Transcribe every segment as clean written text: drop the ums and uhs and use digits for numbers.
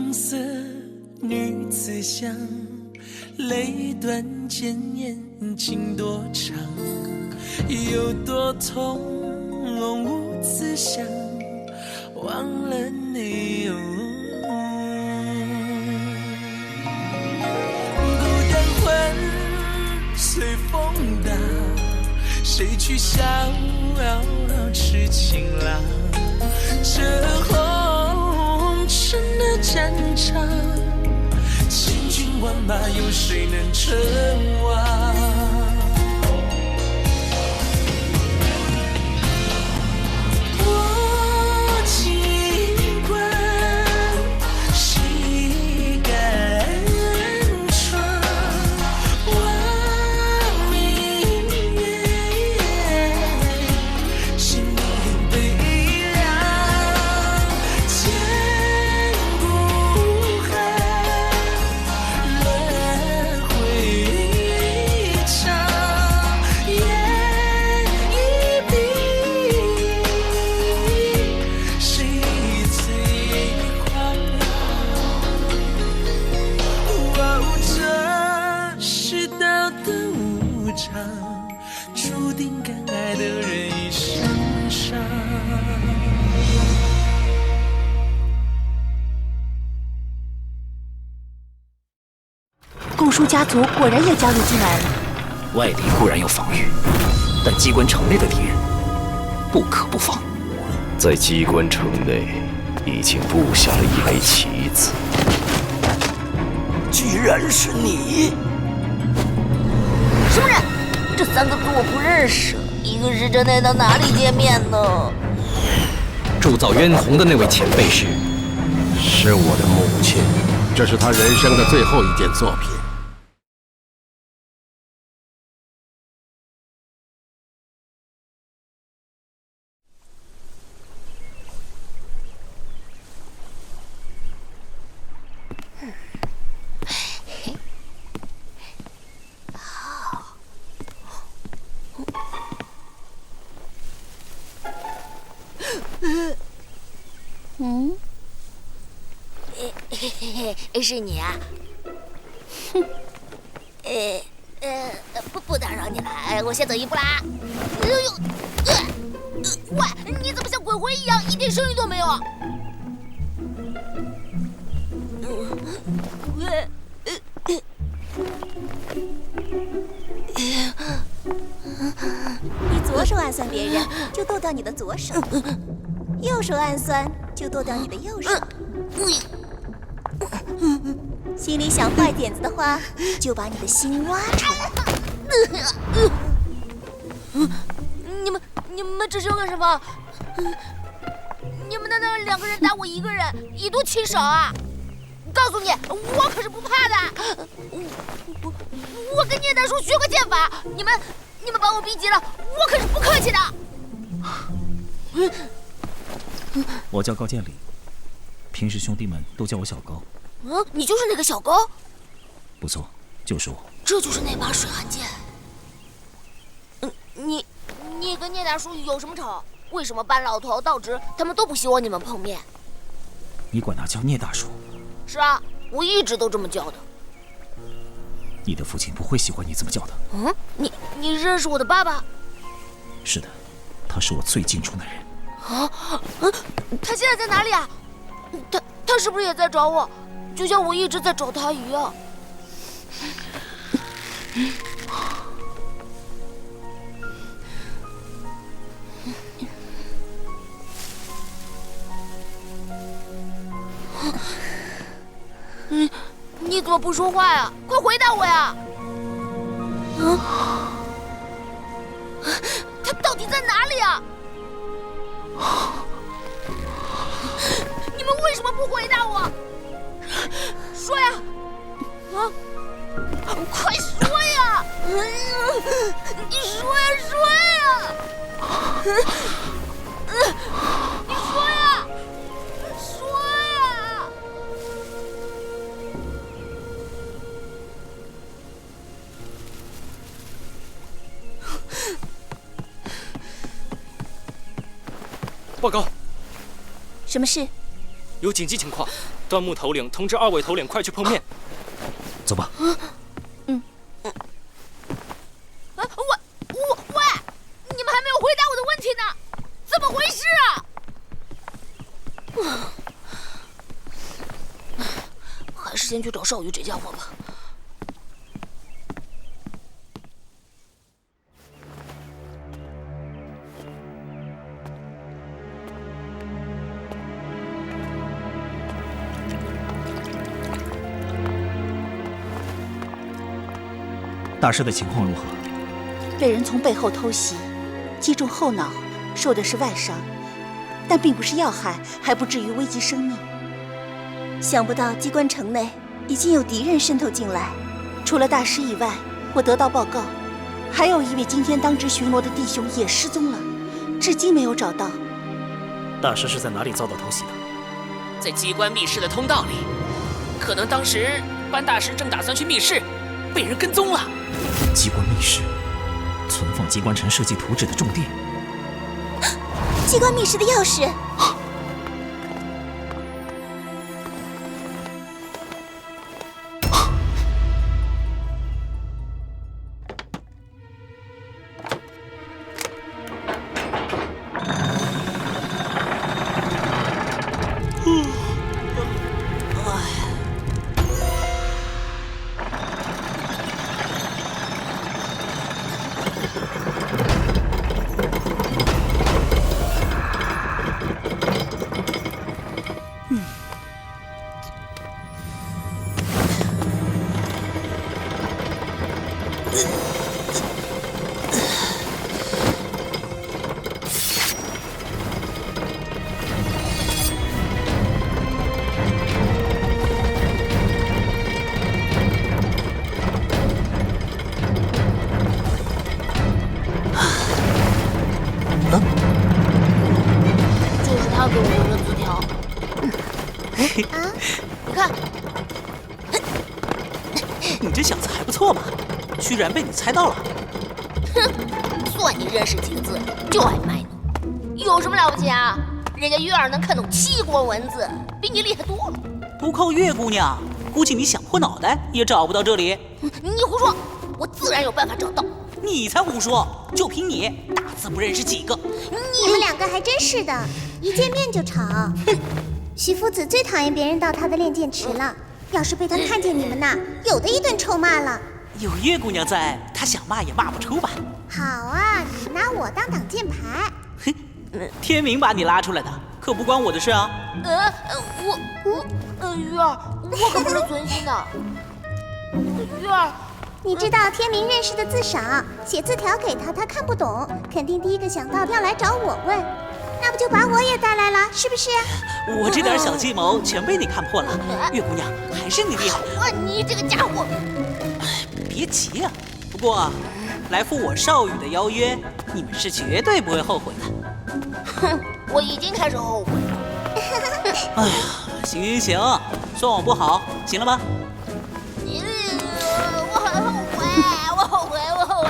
青涩女子香，泪断剑眼情多长，有多痛无自想，忘了你孤单魂随风荡，谁去逍遥痴情郎？这红尘的战场，千军万马，有谁能称王？我尽管谁敢闯？望明月，心里悲凉，千古恨，轮回长，眼一闭，谁最狂傲？这世道的无常，注定敢爱的人一生伤。共叔家族果然也加入进来了。外敌固然要防御，但机关城内的敌人不可不防。在机关城内已经布下了一枚棋子。居然是你！什么人？这三个字我不认识，一个时辰内到哪里见面呢？铸造渊红的那位前辈是我的母亲，这是她人生的最后一件作品。是你啊？哼，不打扰你了，我先走一步啦。哎呦，喂，你怎么像鬼魂一样，一点声音都没有？你左手暗算别人，就剁掉你的左手；右手暗算，就剁掉你的右手。心里想坏点子的话，就把你的心挖出来。你们这是要干什么？你们难道两个人打我一个人，以多欺少啊？告诉你，我可是不怕的。我跟聂大叔学过剑法，你们把我逼急了，我可是不客气的。我叫高建礼，平时兄弟们都叫我小高。你就是那个小高？不错，就是我。这就是那把水寒剑。你跟聂大叔有什么仇？为什么班老头、道直他们都不希望你们碰面？你管他叫聂大叔？是啊，我一直都这么叫的。你的父亲不会喜欢你这么叫的。你认识我的爸爸？是的，他是我最敬重的人。他现在在哪里啊？他是不是也在找我？就像我一直在找他一样。你怎么不说话呀？快回答我呀！他到底在哪里啊？你们为什么不回答我？说呀！快说呀！你说呀，说呀！你说呀，说呀！报告，什么事？有紧急情况，端木头领通知二位头领快去碰面。走吧。喂，你们还没有回答我的问题呢，怎么回事啊？还是先去找少羽这家伙吧。大师的情况如何？被人从背后偷袭，击中后脑，受的是外伤，但并不是要害，还不至于危及生命。想不到机关城内已经有敌人渗透进来。除了大师以外，我得到报告，还有一位今天当值巡逻的弟兄也失踪了，至今没有找到。大师是在哪里遭到偷袭的？在机关密室的通道里，可能当时班大师正打算去密室，被人跟踪了。机关密室，存放机关城设计图纸的重殿。机关密室的钥匙。就是他给我的字条。你看，你这小子还不错嘛，居然被你猜到了。哼，算你认识几个字，就爱卖弄，有什么了不起啊？人家月儿能看懂7国文字，比你厉害多了。不靠月姑娘，估计你想破脑袋也找不到这里。你胡说，我自然有办法找到。你才胡说，就凭你大字不认识几个。你们两个还真是的，一见面就吵。徐夫子最讨厌别人到他的炼剑池了，要是被他看见你们呐，有的一顿臭骂了。有月姑娘在，他想骂也骂不出吧？好啊，你拿我当挡箭牌。哼，天明把你拉出来的，可不关我的事啊。月儿，我可不是存心的。月儿，你知道天明认识的字少，写字条给他，他看不懂，肯定第一个想到要来找我问，那不就把我也带来了，是不是？我这点小计谋全被你看破了，月姑娘还是你厉害。你这个家伙！别急啊，不过来赴我少羽的邀约，你们是绝对不会后悔的。哼，我已经开始后悔了。哎呀，行，算我不好，行了吗？我后悔。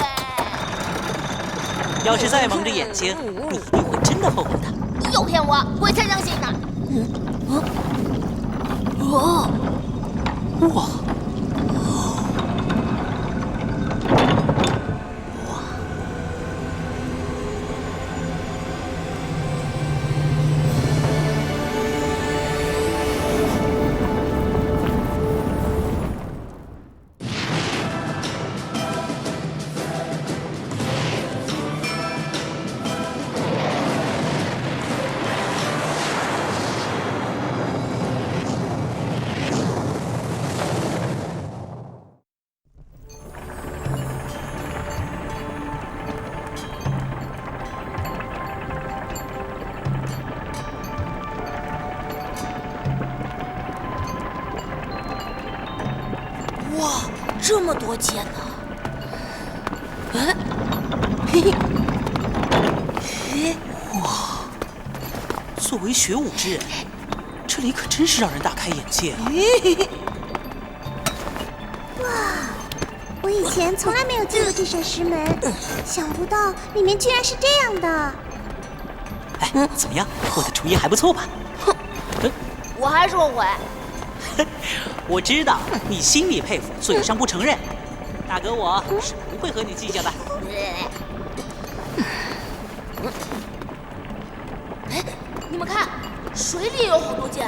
要是再蒙着眼睛，你一定会真的后悔的。又骗我，我才相信呢。哇！哇，这么多剑呢！哇，作为学武之人，这里可真是让人大开眼界啊！哇，我以前从来没有进过这扇石门，想不到里面居然是这样的。哎，怎么样，我的厨艺还不错吧？我还是后悔，我知道你心里佩服，嘴上不承认。大哥我是不会和你计较的。哎，你们看，水里也有好多剑。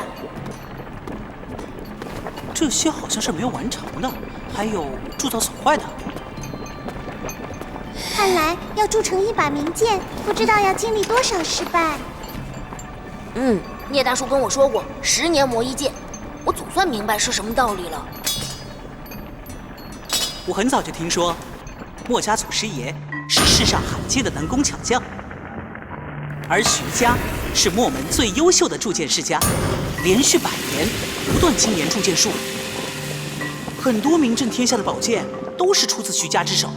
这些好像是没有完成的，还有铸造损坏的。看来要铸成一把名剑，不知道要经历多少失败。聂大叔跟我说过，10年磨一剑，我总算明白是什么道理了。我很早就听说，墨家祖师爷是世上罕见的能工巧匠，而徐家是墨门最优秀的铸剑世家，连续100年不断精研铸剑术，很多名震天下的宝剑都是出自徐家之手。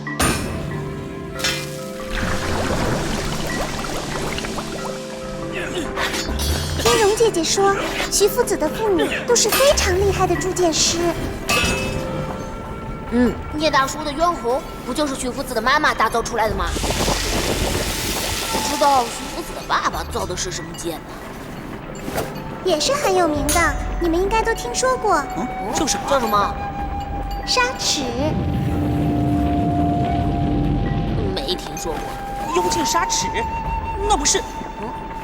听蓉姐姐说，徐夫子的父母都是非常厉害的铸剑师。聂大叔的渊红不就是徐夫子的妈妈打造出来的吗？不知道徐夫子的爸爸造的是什么剑呢？也是很有名的，你们应该都听说过。叫什么？叫什么？砂齿。没听说过。幽剑砂齿，那不是？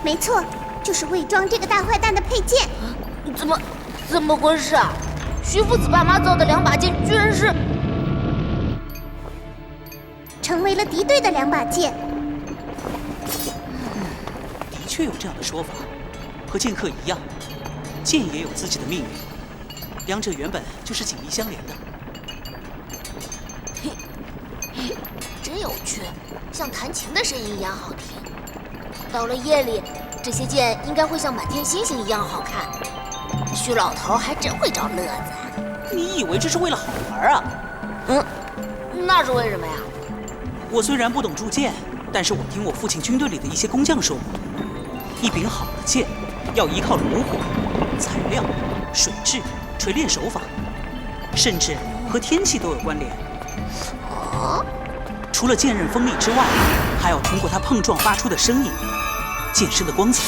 没错，就是伪装这个大坏蛋的配件。怎么回事啊？徐夫子爸妈造的2把剑，居然是成为了敌对的2把剑。的确有这样的说法，和剑客一样，剑也有自己的命运，两者原本就是紧密相连的。真有趣，像弹琴的声音一样好听。到了夜里，这些剑应该会像满天星星一样好看。徐老头还真会找乐子。你以为这是为了好玩啊？那是为什么呀？我虽然不懂铸剑，但是我听我父亲军队里的一些工匠说过，一柄好的剑要依靠炉火、材料、水质、锤炼手法，甚至和天气都有关联。除了剑刃锋利之外，还要通过它碰撞发出的声音、剑身的光泽，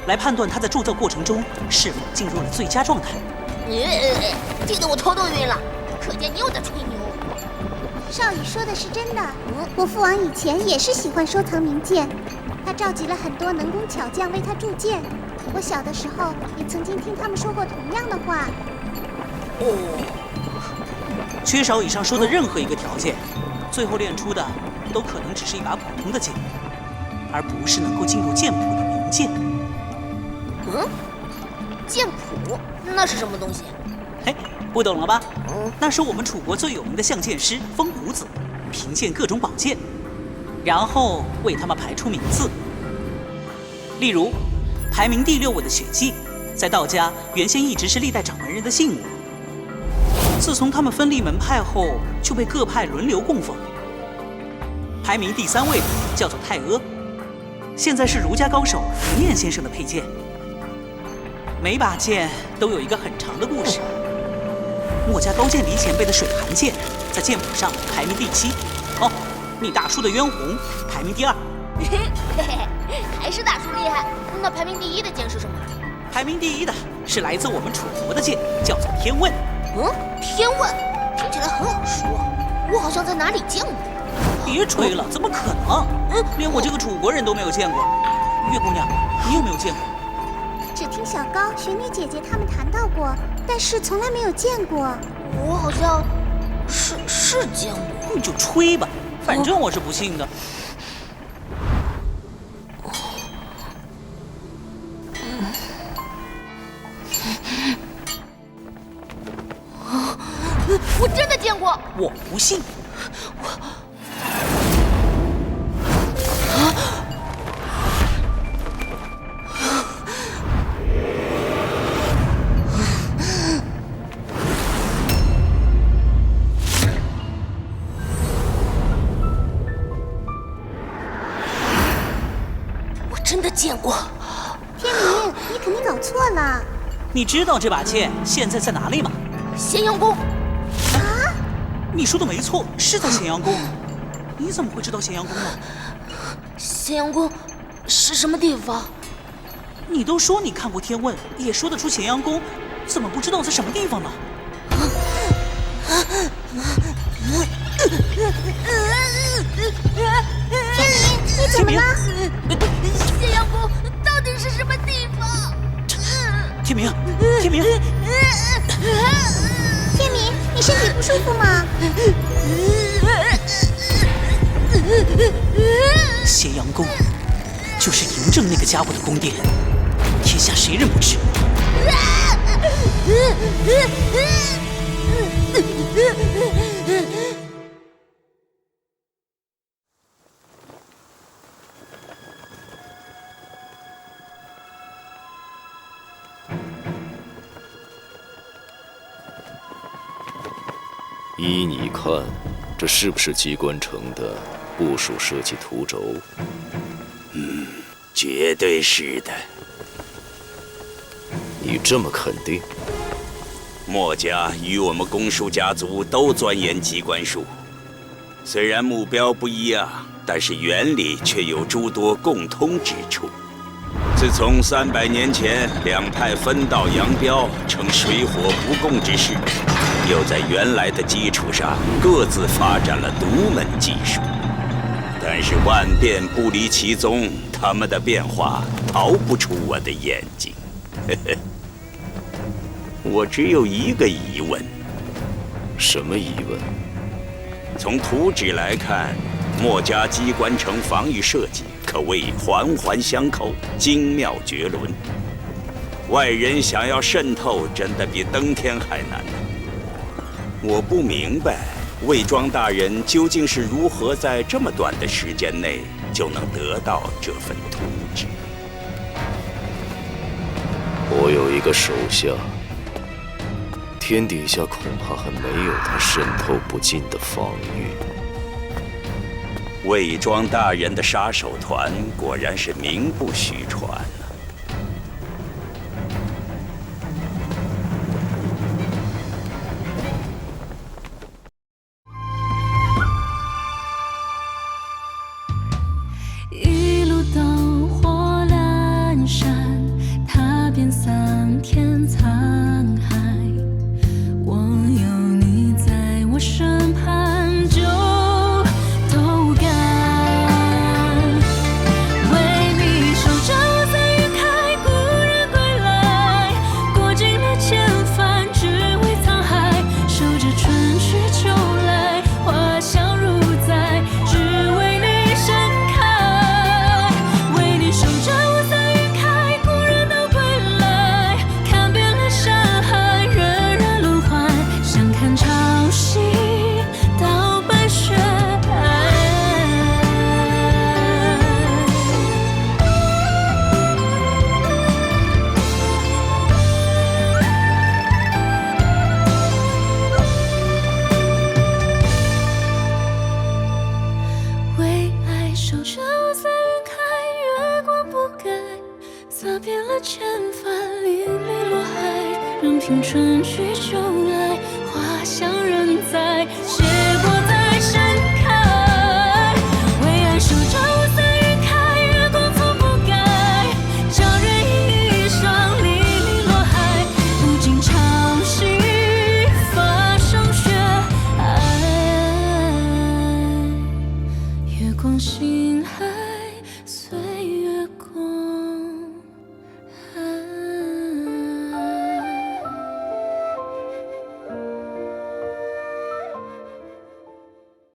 来判断它在铸造过程中是否进入了最佳状态。听得我头都晕了，可见你又在吹牛。少宇说的是真的，我父王以前也是喜欢收藏名剑，他召集了很多能工巧匠为他铸剑。我小的时候也曾经听他们说过同样的话。缺少以上说的任何一个条件，最后练出的都可能只是一把普通的剑，而不是能够进入剑谱的名剑。剑谱那是什么东西？嘿，不懂了吧？那是我们楚国最有名的相剑师风胡子，评鉴各种宝剑，然后为他们排出名字。例如，排名第6位的雪霁，在道家原先一直是历代掌门人的信物，自从他们分立门派后，就被各派轮流供奉。排名第3位的叫做太阿，现在是儒家高手吴念先生的佩剑。每把剑都有一个很长的故事。墨家高渐离前辈的水寒剑，在剑谱上排名第7。你大叔的渊红排名第2。还是大叔厉害。那排名第1的剑是什么？排名第1的是来自我们楚国的剑，叫做天问。天问听起来很耳熟，我好像在哪里见过。别吹了，怎么可能？连我这个楚国人都没有见过。月姑娘，你有没有见过？只听小高、玄女姐姐他们谈到过，但是从来没有见过。我好像是见过。你就吹吧，反正我是不信的。我真的见过。我不信。真的见过。天明，你肯定搞错了。你知道这把剑现在在哪里吗？咸阳宫。啊？你说的没错，是在咸阳宫。你怎么会知道咸阳宫呢？咸阳宫是什么地方？你都说你看过天问，也说得出咸阳宫，怎么不知道在什么地方呢？天明，你怎么了？谢阳宫到底是什么地方？天明，天明，天明，你身体不舒服吗？咸阳宫就是嬴政那个家伙的宫殿，天下谁人不知？依你看，这是不是机关城的部署设计图轴？绝对是的。你这么肯定？墨家与我们宫术家族都钻研机关术，虽然目标不一样，但是原理却有诸多共通之处。自从300年前两派分道扬镳，成水火不共之势，又在原来的基础上各自发展了独门技术。但是万变不离其宗，他们的变化逃不出我的眼睛。我只有一个疑问。什么疑问？从图纸来看，墨家机关城防御设计可谓环环相扣，精妙绝伦。外人想要渗透，真的比登天还难。我不明白，魏庄大人究竟是如何在这么短的时间内就能得到这份图纸？我有一个手下，天底下恐怕还没有他渗透不进的防御。魏庄大人的杀手团果然是名不虚传啊！一路灯火阑珊，踏遍桑田沧海。我有你在我身旁，就都干。为你守着我在云开，故人归来，过尽了千帆，只为沧海。守着春去秋来，花香如在，只为你盛开。为你守着我在云开，故人都归来，看遍了山海，人人轮换，相看潮汐到白雪。为爱守着我在云开，月光不改，洒遍了千帆，沥沥落海，任凭春去秋来，花香仍在。